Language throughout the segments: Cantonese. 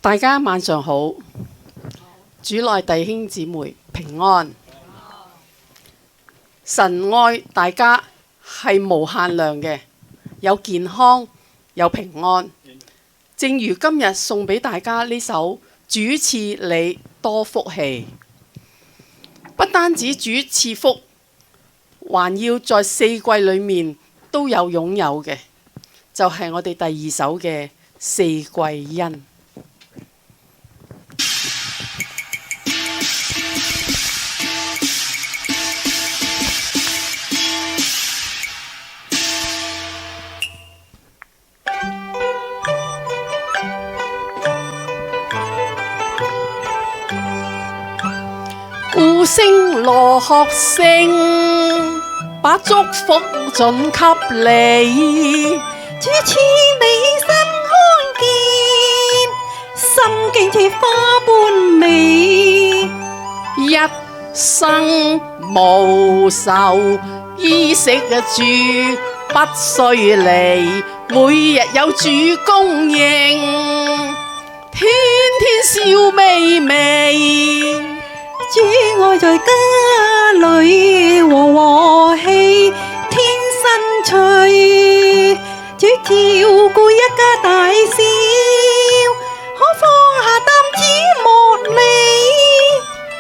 大家晚上好，主內弟兄姊妹平安。神愛大家係無限量嘅，有健康，有平安。正如今日送俾大家呢首主賜你多福氣，不單止主賜福，還要在四季裏面都有擁有嘅，就係我哋第二首嘅四季恩。鼓聲鑼喝聲，把祝福準給你。主賜你新看見，心境似花般美。一生無愁，衣食住不需離，每日有主供應，天天笑眯眯。主愛在家裏和和氣，天生趣。主照顧一家大小，可放下擔子莫理。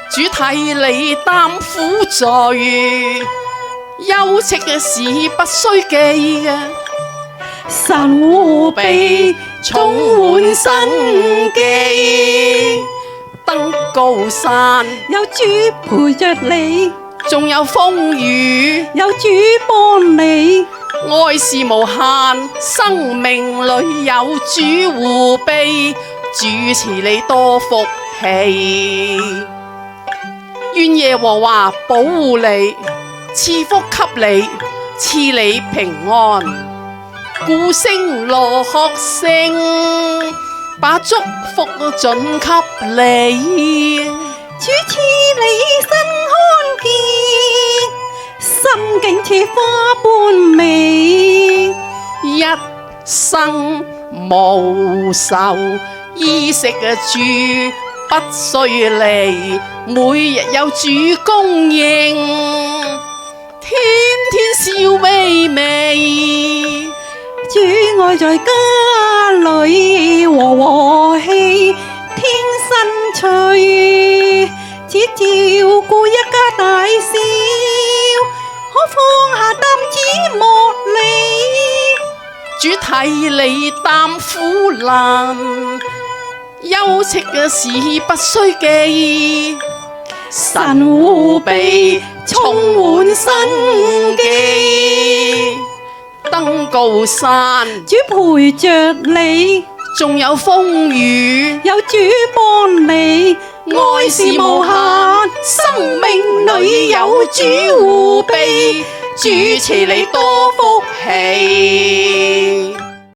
主替你擔苦罪，休戚嘅事不需記嘅。神護庇充滿生機，登高山有主陪着你，仲有風雨，有主幫你。愛是無限，生命裏有主護庇，主賜你多福氣。願耶和華保護你，賜福給你，賜你平安。鼓聲鑼喝聲，把祝福準給你。主賜你新看見，心境似花般美。一生無愁，衣食住不需離，每日有主供應，天天笑眯眯。主愛在家裏和和氣，天生趣。只照顧一家大小，可放下擔子莫理。主替你擔苦難，休戚嘅事不需記。神護庇充滿生機，登高山主陪着你，仲有風雨，有主幫你。愛是無限，生命裏有主護庇，主賜你多福氣。